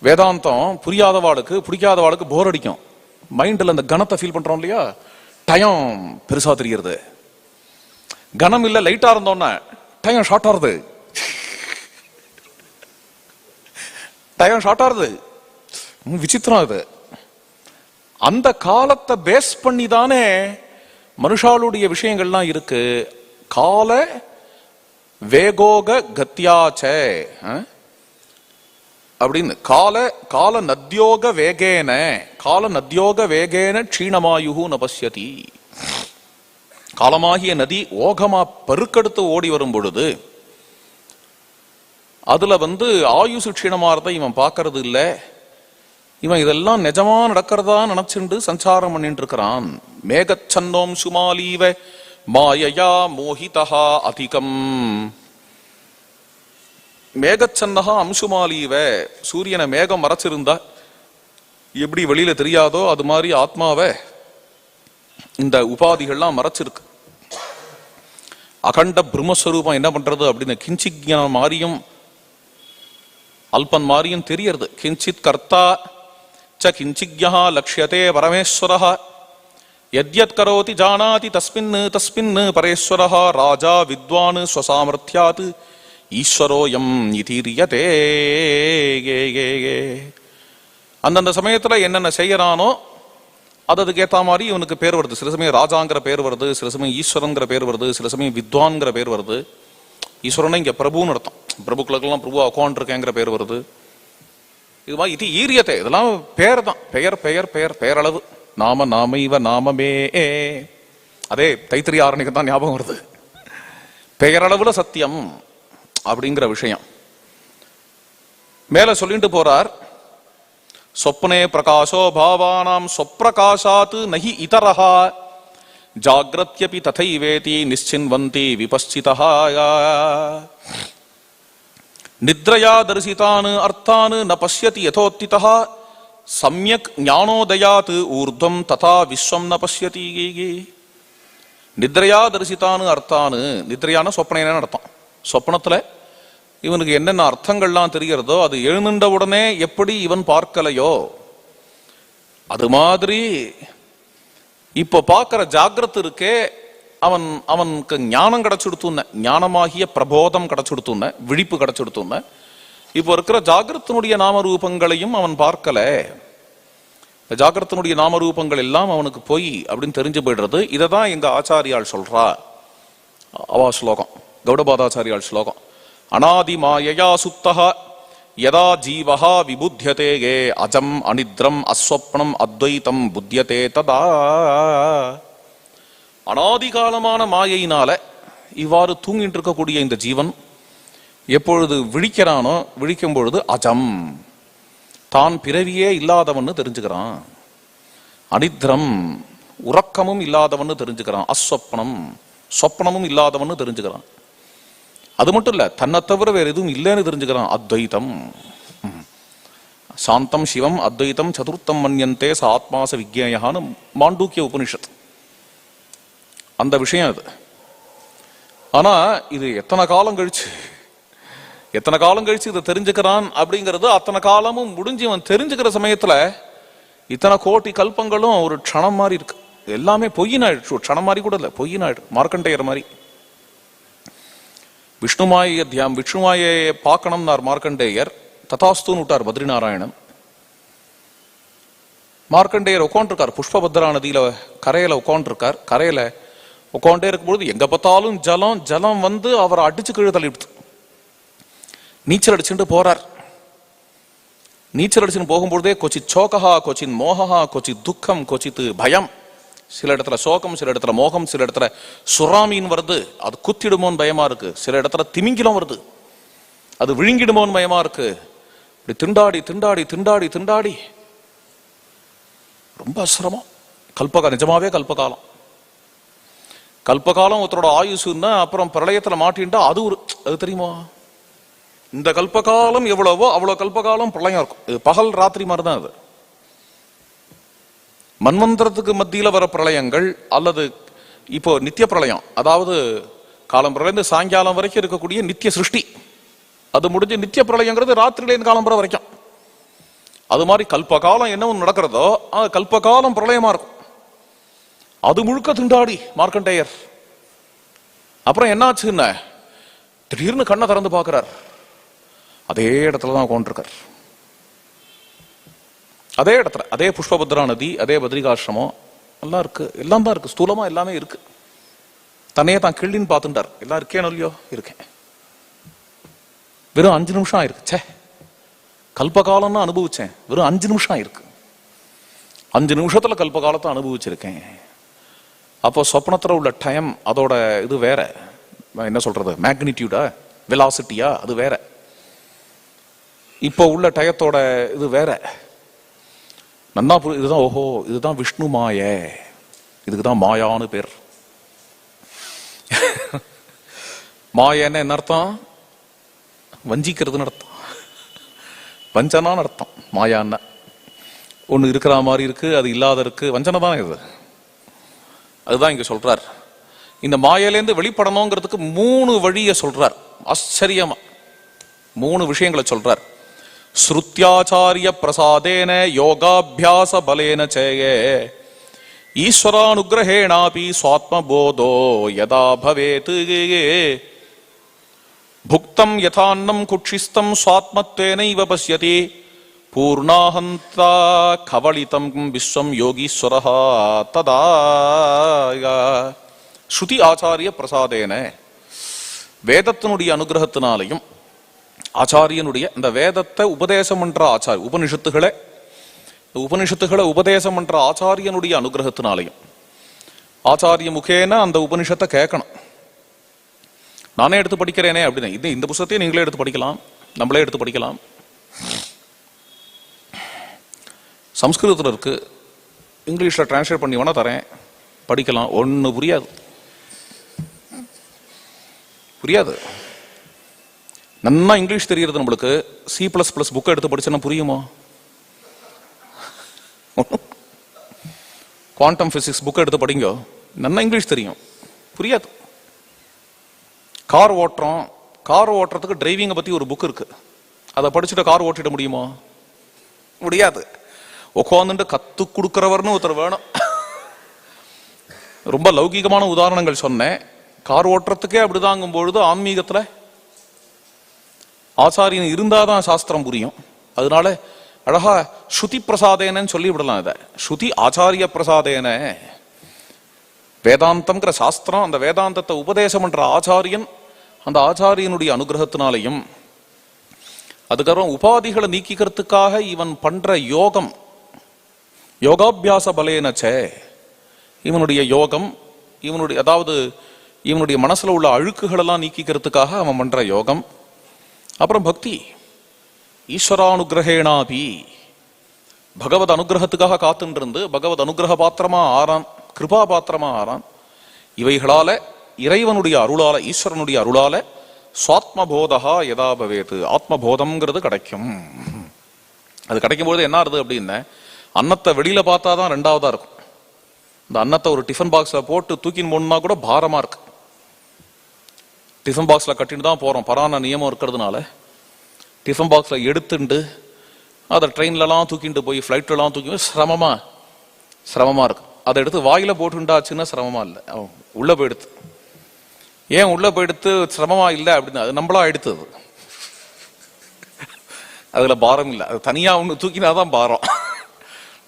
வேதாந்தம் புரியாதவாளுக்கு பிடிக்காதவாளுக்கு போர் அடிக்கும். மைண்டில் அந்த கணத்தை ஃபீல் பண்றோம் இல்லையா, டயம் பெருசா தெரியுது. கணம் இல்ல லைட்டா இருந்தோன்னா டயம் ஷார்ட் ஆறுது, டயம் ஷார்ட் ஆறுது. விசித்திரம் இது. அந்த காலத்தை பேஸ் பண்ணி தானே மனுஷாளுடைய விஷயங்கள்லாம் இருக்கு. கால வேகோக கத்தியாச்ச அப்படின்னு கால நத்யோக வேகேன க்ஷீணமாயு நபஸ்யதி. காலமாகிய நதி ஓகமா பெருக்கெடுத்து ஓடி வரும் பொழுது அதுல ஆயுசு க்ஷீணமாறதை இவன் பார்க்கறது இல்லை. இவன் இதெல்லாம் நிஜமா நடக்கிறதா நினைச்சுண்டு சஞ்சாரம் பண்ணிட்டு இருக்கிறான். மேகச்சன்னோம் சுமாலீவ மாயையா மோகிதா அதிகம். மேகச்சன்னகா அம்சுமாலீவ, சூரியனை மேகம் மறைச்சிருந்தா எப்படி வெளியில தெரியாதோ அது மாதிரி ஆத்மாவை இந்த உபாதிகள்லாம் மறைச்சிருக்கு. அகண்ட பிரம்மஸ்வரூபம் என்ன பண்றது அப்படின்னு கிஞ்சிக்ஞானம் மாறியும் அல்பன் மாறியும் தெரியறது. கிஞ்சித் கர்த்தா ச கிஞ்சிக்ஞா லக்ஷ்யதே பரமேஸ்வரः யத்யத் கரோதி ஜானாதி தஸ்மின் பரேஸ்வரः ராஜா வித்வான் ஸ்வசாமர்த்தியாத் ஈஸ்வரோயம் இதீரியதே. அந்தந்த சமயத்துல என்னென்ன செய்யறானோ அதுக்கு ஏற்ற மாதிரி இவனுக்கு பேர் வருது. சில சமயம் ராஜாங்கிற பேர் வருது, சில சமயம் ஈஸ்வரங்கிற பேர் வருது, சில சமயம் வித்வான்கிற பேர் வருது. ஈஸ்வரனை இங்க பிரபுன்னு அர்த்தம். பிரபுக்களுக்கெல்லாம் பிரபு அக்கௌண்ட் இருக்கேங்கிற பேர் வருது. இது மாதிரி இது ஈரியத்தை, இதெல்லாம் பேர் தான். பெயர் பெயர் பெயர் பெயரளவு. நாம இவ நாமமே. அதே தைத்திரிய ஆரணிக்கு தான் ஞாபகம் வருது. பெயரளவுல சத்தியம் அப்படிங்கிற விஷயம் மேல சொல்லிட்டு போறார். சொப்னே பிரகாசோ பாவானாம் சொப்பிரகாசாத் நஹி இதரஹா ஜாக்ரத்யபி ததைவேதி நிச்சின்வந்தி விபஸ்சிதஹ. நித்ரயா தரிசிதான் அர்த்தான் ந பஷ்யதி யதோத்திதஹ சம்யக் ஞானோதயாத் ஊர்த்வம் ததா விஸ்வம் ந பஷ்யதி. நித்ரயா தரிசிதான் அர்த்தான், நித்ரையான சொப்பனேன்னு அர்த்தம். சொப்பனத்துல இவனுக்கு என்னென்ன அர்த்தங்கள்லாம் தெரிகிறதோ அது எழுந்துட்ட உடனே எப்படி இவன் பார்க்கலையோ அது மாதிரி இப்போ பார்க்கிற ஜாகிரத் இருக்கே அவனுக்கு ஞானம் கிடைச்சுடுத்துன, ஞானமாகிய பிரபோதம் கிடைச்சுடுத்துன, விழிப்பு கிடைச்சுடுத்துன. இப்போ இருக்கிற ஜாகிரத்தினுடைய நாமரூபங்களையும் அவன் பார்க்கல. ஜாகிரத்தினுடைய நாமரூபங்கள் எல்லாம் அவனுக்கு போய் அப்படின்னு தெரிஞ்சு போயிடுறது. இதை தான் எங்க ஆச்சாரியால் சொல்றா. அவா ஸ்லோகம், கௌடபாதாச்சாரியால் ஸ்லோகம். அநாதி மாயையா சுத்தஹ யதா ஜீவஹா விபுத்யதே யே அஜம் அனித்ரம் அஸ்வப்னம் அத்வைதம் புத்தியதே ததா. அனாதிகாலமான மாயையினால இவ்வாறு தூங்கிட்டு இருக்கக்கூடிய இந்த ஜீவன் எப்பொழுது விழிக்கிறானோ, விழிக்கும் பொழுது அஜம், தான் பிறவியே இல்லாதவன்னு தெரிஞ்சுக்கிறான். அனித்ரம், உறக்கமும் இல்லாதவன்னு தெரிஞ்சுக்கிறான். அஸ்வப்னம், சொப்னமும் இல்லாதவன்னு தெரிஞ்சுக்கிறான். அது மட்டும் இல்ல, தன்னை தவிர வேற எதுவும் இல்லைன்னு தெரிஞ்சுக்கிறான். அத்வைத்தம், சாந்தம் சிவம் அத்வைத்தம் சதுர்த்தம் மன்யந்தே ச ஆத்மாச விஜ்ஞேயஹான்னு மாண்டூக்கிய உபனிஷத். அந்த விஷயம் அது. ஆனா இது எத்தனை காலம் கழிச்சு இதை தெரிஞ்சுக்கிறான் அப்படிங்கிறது. அத்தனை காலமும் முடிஞ்சு அவன் தெரிஞ்சுக்கிற சமயத்துல இத்தனை கோடி கல்பங்களும் ஒரு க்ஷணம் மாதிரி இருக்கு. எல்லாமே பொய்யினாயிடுச்சு. க்ஷணம் மாதிரி கூட இல்லை, பொய்யினாயிடு. மார்க்கண்டேயர் மாதிரி விஷ்ணுமாயை பார்க்கணும்னார் மார்க்கண்டேயர். ததாஸ்துன்னு விட்டார் பத்ரிநாராயணன். மார்க்கண்டேயர் உட்காண்டிருக்கார் புஷ்பபத்ரா நதியில கரையில உட்காண்டிருக்கார். கரையில உட்காண்டே இருக்கும்போது எங்க பார்த்தாலும் ஜலம் அவரை அடிச்சு கீழே தள்ளிவிடுது. நீச்சல் அடிச்சுட்டு போறார். நீச்சல் அடிச்சுன்னு போகும்பொழுதே கொச்சித் சோகஹா, கொச்சின் மோகஹா, கொச்சித் துக்கம், கொச்சித் பயம். சில இடத்துல சோகம், சில இடத்துல மோகம், சில இடத்துல சுறாமீன் வருது, அது குத்திடுமோன்னு பயமா இருக்கு. சில இடத்துல திமிங்கிலம் வருது, அது விழுங்கிடுமோன்னு பயமா இருக்கு. இப்படி திண்டாடி திண்டாடி திண்டாடி திண்டாடி ரொம்ப சிரமம். நிஜமாவே கல்பகாலம் ஒருத்தரோட ஆயுசுன்னா அப்புறம் பிரளயத்துல மாட்டின்டா அது தெரியுமா? இந்த கல்பகாலம் எவ்வளவோ அவ்வளவு கல்பகாலம் பிரளயம் இருக்கும். இது பகல் ராத்திரி மாதிரிதான். அது மன்வந்திரத்துக்கு மத்தியில வர பிரளயங்கள் அல்லது இப்போ நித்திய பிரளயம், அதாவது காலம் பிரளயந்து சாயங்காலம் வரைக்கும் இருக்கக்கூடிய நித்திய சிருஷ்டி, அது முடிஞ்சு நித்திய பிரளயங்கிறது ராத்திரியிலேருந்து காலம் வரைக்கும். அது மாதிரி கல்பகாலம் என்ன ஒன்று நடக்கிறதோ அது கல்பகாலம் பிரளயமா இருக்கும். அது முழுக்க திண்டாடி மார்க்கண்டேயர். அப்புறம் என்னாச்சுன்னு திடீர்னு கண்ணை திறந்து பார்க்கிறார். அதே இடத்துலதான் உட்காந்துருக்கார். அதே இடத்துல அதே புஷ்பபத்ரா நதி, அதே பத்ரிகாசிரமம் எல்லாம் இருக்கு. எல்லாம் தான் இருக்கு, ஸ்தூலமா எல்லாமே இருக்கு. தன்னையே தான் கிள்ளின்னு பார்த்துட்டார். எல்லாம் இருக்கேன் இல்லையோ, இருக்கேன். வெறும் 5 நிமிஷம் ஆயிருக்கு. சே, கல்பகாலம்னு அனுபவிச்சேன், வெறும் 5 நிமிஷம் ஆயிருக்கு. 5 நிமிஷத்துல கல்பகாலத்தை அனுபவிச்சிருக்கேன். அப்போ சொப்னத்துல உள்ள டைம் அதோட இது வேற, என்ன சொல்றது, மேக்னிடியூடா வெலாசிட்டியா அது வேற. இப்போ உள்ள டயத்தோட இது வேற. நன்னா இதுதான், ஓஹோ இதுதான் விஷ்ணு மாய, இதுக்குதான் மாயான்னு பேர். மாயன்னு என்ன அர்த்தம்? வஞ்சிக்கிறதுன்னு அர்த்தம், வஞ்சனான்னு அர்த்தம். மாயான்னா ஒண்ணு இருக்கிற மாதிரி இருக்கு, அது இல்லாத இருக்கு, வஞ்சனை தான் இது. அதுதான் இங்க சொல்றார். இந்த மாயிலேருந்து வெளிப்படணுங்கிறதுக்கு 3 வழியை சொல்றார். ஆச்சரியமா 3 விஷயங்களை சொல்றார். ஸ்ருத்யாச்சாரிய பிரசாதேன யோகாபியாச பலேன சேயே ஈஸ்வரானுகிரஹேணாபி ஸ்வாத்மபோதோ யதா பவேத் புக்தம் யதான்னம் குட்சிஸ்தம் ஸ்வாத்மத்வேனைவ பஸ்யதி பூர்ணாஹந்தா கவளிதம் விஸ்வம் யோகீஸ்வரஹ ததா. ஸ்ருதி ஆச்சாரிய பிரசாதேன, வேதத்தினுடைய அனுகிரகத்தினாலையும் ஆச்சாரியனுடைய இந்த வேதத்தை உபதேசம் என்ற ஆச்சாரிய உபனிஷத்துகளை உபதேசம் என்ற ஆச்சாரியனுடைய அனுகிரகத்தினாலையும், ஆச்சாரிய முகேன அந்த உபனிஷத்தை கேட்கணும். நானே எடுத்து படிக்கிறேனே அப்படின்னு இந்த புத்தகத்தையும் நீங்களே எடுத்து படிக்கலாம், நம்மளே எடுத்து படிக்கலாம். சம்ஸ்கிருதத்தில் இருக்கு, இங்கிலீஷ்ல டிரான்ஸ்லேட் பண்ணி வேணா தரேன், படிக்கலாம். ஒண்ணு புரியாது. நன்னா இங்கிலீஷ் தெரிகிறது நம்மளுக்கு. C++ புக்கை எடுத்து படிச்சோன்னா புரியுமா? குவாண்டம் பிசிக்ஸ் புக்கை எடுத்து படிங்க, நன்னா இங்கிலீஷ் தெரியும், புரியாது. கார் ஓட்டுறதுக்கு டிரைவிங்கை பத்தி ஒரு புக் இருக்கு, அதை படிச்சுட்டு கார் ஓட்டிட முடியுமா? முடியாது. உட்காந்துட்டு கத்து கொடுக்கிறவர்னு ஒருத்தர் வேணும். ரொம்ப லௌகிகமான உதாரணங்கள் சொன்னேன். கார் ஓட்டுறதுக்கே அப்படிதாங்கும் பொழுது ஆன்மீகத்துல ஆச்சாரியன் இருந்தாதான் சாஸ்திரம் புரியும். அதனால அழகா ஸ்ருதி பிரசாதேனன்னு சொல்லி விடலாம். இதை ஸ்ருதி ஆச்சாரிய பிரசாதேன, வேதாந்தம்ங்கிற சாஸ்திரம், அந்த வேதாந்தத்தை உபதேசம் என்ற ஆச்சாரியன், அந்த ஆச்சாரியனுடைய அனுகிரகத்தினாலையும், அதுக்கப்புறம் உபாதிகளை நீக்கிக்கிறதுக்காக இவன் பண்ற யோகம், யோகாபியாச பலேனச்சே, இவனுடைய யோகம், அதாவது இவனுடைய மனசுல உள்ள அழுக்குகள் எல்லாம் நீக்கிக்கிறதுக்காக அவன் பண்ற யோகம். அப்புறம் பக்தி, ஈஸ்வரானுகிரகேணாபி, பகவத் அனுகிரகத்துக்காக காத்துட்டு பகவத் அனுகிரக பாத்திரமா ஆறான், கிருபா பாத்திரமா ஆறான். இவைகளால, இறைவனுடைய அருளால, ஈஸ்வரனுடைய அருளால சுவாத்மபோதா யதா பவேத், ஆத்மபோதம்ங்கிறது கிடைக்கும். அது கிடைக்கும் பொழுது என்ன ஆறுது அப்படின்னா, அன்னத்தை வெளியில பார்த்தாதான் 2வதா இருக்கும். இந்த அன்னத்தை ஒரு டிஃபன் பாக்ஸ்ல போட்டு தூக்கின்னு போனா கூட பாரமா இருக்கு. டிஃபன் பாக்ஸ்ல கட்டிட்டு தான் போறோம், பரான நியமம் இருக்கிறதுனால. டிஃபன் பாக்ஸ்ல எடுத்துட்டு அதை ட்ரெயின்லாம் தூக்கிட்டு போய் ஃபிளைட்லாம் தூக்கி போய் சிரமமா இருக்கு. அதை எடுத்து வாயில போட்டுண்டாச்சுன்னா சிரமமா இல்லை, உள்ள போயிடுத்து. ஏன் உள்ள போயிடுத்து சிரமமா இல்லை அப்படின்னா, அது நம்மளா எடுத்தது, அதுல பாரம் இல்லை. அது தனியா ஒண்ணு தூக்கினாதான் பாரம்.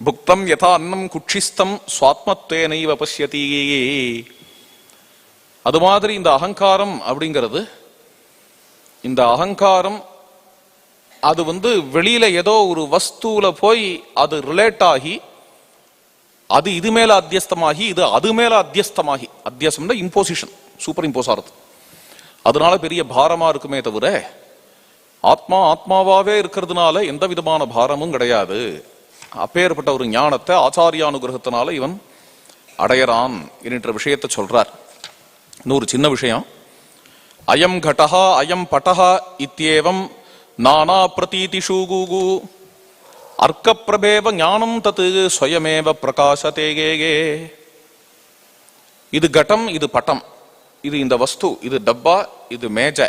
புக்தம் யதா அன்னம் குட்சிஸ்தம் ஸ்வாத்மத்வேனைவ பஸ்யதி. அது மாதிரி இந்த அகங்காரம் அப்படிங்கிறது, இந்த அகங்காரம் அது வெளியில ஏதோ ஒரு வஸ்துல போய் அது ரிலேட் ஆகி, அது இது மேல அத்தியஸ்தமாகி, இது அது மேல அத்தியஸ்தமாகி, அத்தியஸ்தம்னா இம்போசிஷன், சூப்பர் இம்போஸ் ஆகுது. அதனால பெரிய பாரமா இருக்குமே தவிர, ஆத்மாவாவே இருக்கிறதுனால எந்த விதமான பாரமும் கிடையாது. அப்பேற்பட்ட ஒரு ஞானத்தை ஆச்சாரியானுகிரகத்தினால இவன் அடையறான் என்ற விஷயத்தை சொல்றார். இன்னொரு சின்ன விஷயம், அயம் கடஹா அயம் பட்டஹா இத்யேவம் நானா பிரதீதிஷு கூகு அர்க்க பிரபேவ ஞானம் தத்து ஸ்வயமேவ பிரகாசதேகே. இது கட்டம், இது பட்டம், இது இந்த வஸ்து, இது டப்பா, இது மேஜை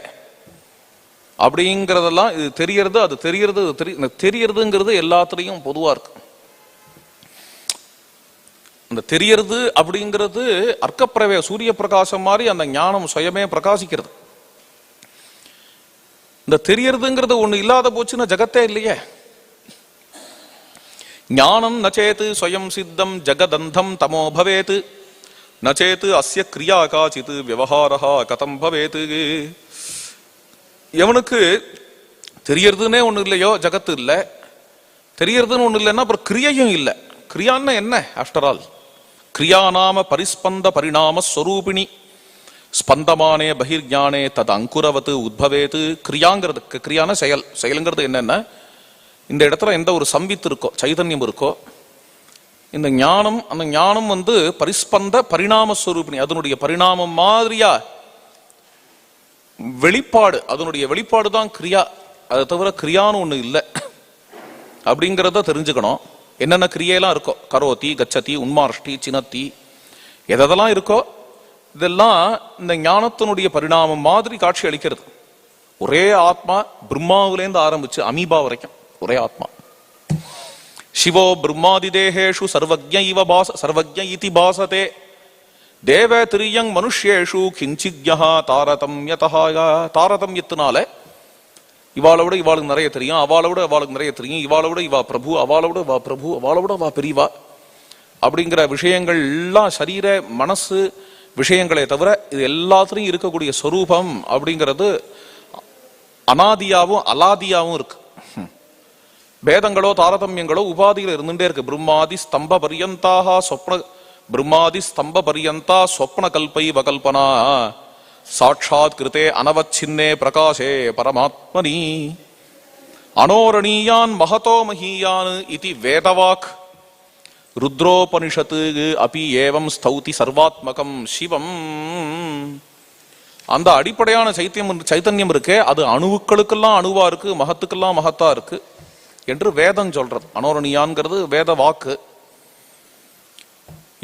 அப்படிங்கிறதெல்லாம் இது தெரியறது, அது தெரியறது, தெரியறதுங்கிறது எல்லாத்துலேயும் பொதுவா இருக்கு. அந்த தெரியறது அப்படிங்கிறது அர்க்கப்பிரவே சூரிய பிரகாசம் மாதிரி அந்த ஞானம் சுயமே பிரகாசிக்கிறது. இந்த தெரியறதுங்கிறது ஒண்ணு இல்லாத போச்சுன்னா ஜகத்தே இல்லையே. ஞானம் நச்சேத்து ஸ்வயம் சித்தம் ஜகதந்தம் தமோ பவேத் நச்சேத்து அஸ்ய கிரியா காச்சித் விவகாரா கதம் பவேத். எவனுக்கு தெரியறதுன்னே ஒண்ணு இல்லையோ ஜகத்து இல்லை, தெரியறதுன்னு ஒண்ணு இல்லைன்னா அப்புறம் கிரியையும் இல்லை. கிரியான்னா என்ன? ஆஃப்டர் ஆல் கிரியா நாம பரிஸ்பந்த பரிணாம ஸ்வரூபிணி ஸ்பந்தமானே பகிர்ஞானே தது அங்குரவத்து உத்பவேத்து. கிரியாங்கிறது, கிரியான செயல், செயலுங்கிறது என்னன்னா இந்த இடத்துல எந்த ஒரு சம்வித்து இருக்கோ, சைதன்யம் இருக்கோ, இந்த ஞானம், அந்த ஞானம் பரிஸ்பந்த பரிணாம ஸ்வரூபிணி, அதனுடைய பரிணாமம் மாதிரியா வெளிப்பாடு, அதனுடைய வெளிப்பாடு தான் கிரியா. அதை தவிர கிரியான்னு ஒண்ணு இல்லை அப்படிங்கிறத தெரிஞ்சுக்கணும். என்னென்ன கிரியெல்லாம் இருக்கோ, கரோதி கச்சதி உன்மார்ஷ்டி சினத்தி, எதெல்லாம் இருக்கோ இதெல்லாம் இந்த ஞானத்தினுடைய பரிணாமம் மாதிரி காட்சி அளிக்கிறது. ஒரே ஆத்மா பிரம்மாவிலேருந்து ஆரம்பிச்சு அமீபா வரைக்கும் ஒரே ஆத்மா. சிவோ பிரம்மாதி தேகேஷு சர்வஜ்ஞ இதி பாசதே தேவ திரியங் மனுஷ்யேஷு கிஞ்சித்யா தாரதம்யதஹா. தாரதம்யத்தினால இவாளை விட இவாளுக்கு நிறைய தெரியும், அவளை விட அவளுக்கு நிறைய தெரியும், இவாளை விட இவா பிரபு, அவளை விட வா பிரபு, அவளை விட வா பெரியவா அப்படிங்கிற விஷயங்கள் எல்லாம் சரீர மனசு விஷயங்களே தவிர இது எல்லாத்துலயும் இருக்கக்கூடிய ஸ்வரூபம் அப்படிங்கிறது அனாதியாவும் அலாதியாவும் இருக்கு. பேதங்களோ தாரதமியங்களோ உபாதிகள் இருந்துட்டே இருக்கு. பிரம்மாதி ஸ்தம்ப பரியந்தாக சொப்ன பிரம்மாதி ஸ்தம்ப பரியந்தா சொப்ன கல்பை வகல்பனா சாட்சாத் கிருதே அனவச்சின்னே பிரகாசே பரமாத்மனி அனோரணீயான் மகதோ மஹீயான் இதி வேதவாக் ருத்ரோபனிஷத்து அபி ஏவம் ஸ்தௌதி சர்வாத்மகம் சிவம். அந்த அடிப்படையான சைத்தன்யம் இருக்கே, அது அணுவுக்களுக்கெல்லாம் அணுவா இருக்கு, மகத்துக்கெல்லாம் மகத்தா இருக்கு என்று வேதம் சொல்றது. அனோரணியான்கிறது வேத வாக்கு.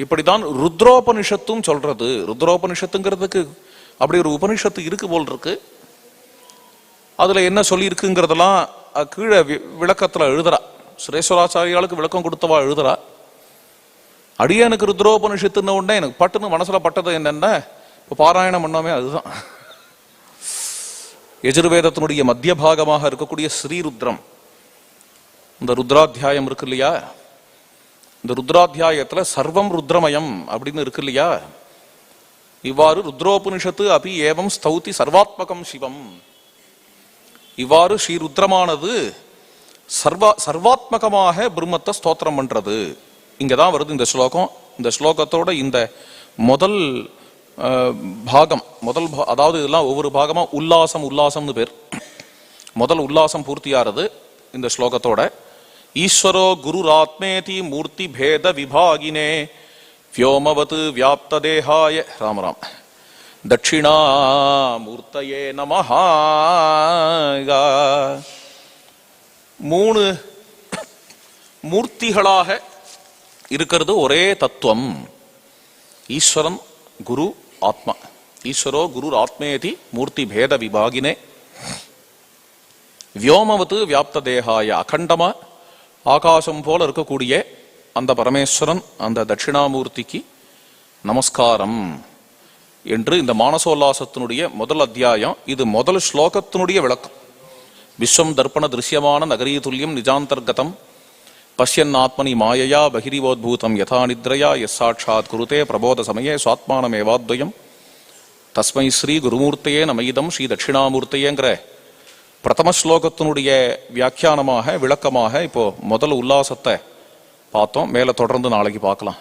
இப்படிதான் ருத்ரோபனிஷத்தும் சொல்றது. ருத்ரோபனிஷத்துங்கிறதுக்கு அப்படி ஒரு உபனிஷத்து இருக்கு போல் இருக்கு. அதுல என்ன சொல்லி இருக்குங்கிறதெல்லாம் கீழே விளக்கத்துல எழுதுறா. சுரேஸ்வராச்சாரியாளுக்கு விளக்கம் கொடுத்தவா எழுதுறா. அடியனுக்கு ருத்ரோபனிஷத்துன்னு உடனே எனக்கு பட்டுன்னு மனசுல பட்டது என்னன்னா, இப்போ பாராயணம் பண்ணாமே அதுதான். யஜுர்வேதத்தினுடைய மத்திய பாகமாக இருக்கக்கூடிய ஸ்ரீருத்ரம், இந்த ருத்ராத்தியாயம் இருக்கு இல்லையா, இந்த ருத்ராத்தியாயத்துல சர்வம் ருத்ரமயம் அப்படின்னு இருக்கு இல்லையா, இவ்வாறு ருத்ரோபனிஷத்து அபி ஏவம் ஸ்தௌதி சர்வாத்மகம் சிவம். இவ்வாறு ஸ்ரீருத்ரமானது சர்வாத்மகமாக பிரம்மத்தை ஸ்தோத்திரம் பண்றது. இங்கதான் வருது இந்த ஸ்லோகம். இந்த ஸ்லோகத்தோட இந்த முதல் பாகம், அதாவது இதெல்லாம் ஒவ்வொரு பாகமா உல்லாசம்னு பேர். முதல் உல்லாசம் பூர்த்தியாகிறது இந்த ஸ்லோகத்தோட. ஈஸ்வரோ குருராத்மேதி மூர்த்தி பேத விபாகினே व्योमवत् व्याप्तदेहाय राम राम दक्षिणामूर्तये नमः. மூணு மூர்த்திகளாக இருக்கிறது ஒரே தத்துவம். ஈஸ்வரன் குரு ஆத்மா. ஈஸ்வரோ குரு ஆத்மேதி மூர்த்தி பேத விபாகினே व्योमवत् व्याप्त தேகாய. அகண்டமா ஆகாசம் போல இருக்கக்கூடிய அந்த பரமேஸ்வரன், அந்த தட்சிணாமூர்த்திக்கு நமஸ்காரம் என்று இந்த மானசோல்லாசத்தினுடைய முதல் அத்தியாயம். இது முதல் ஸ்லோகத்தினுடைய விளக்கம். விஸ்வம் தர்ப்பண திருஷ்யமான நகரீதுல்யம் நிஜாந்தர்கதம் பஷ்யன் ஆத்மனி மாயையா பகிரிவோத்பூதம் யதா நித்ரயா யசாட்சாத் குருதே பிரபோத சமயே சுவாத்மானமேவாத்வயம் தஸ்மை ஸ்ரீ குருமூர்த்தையே நமயிதம் ஸ்ரீ தட்சிணாமூர்த்தையேங்கிற பிரதம ஸ்லோகத்தினுடைய வியாக்கியானமாக விளக்கமாக இப்போ முதல் உல்லாசத்தை பார்த்தோம். மேல தொடர்ந்து நாளைக்கு பார்க்கலாம்.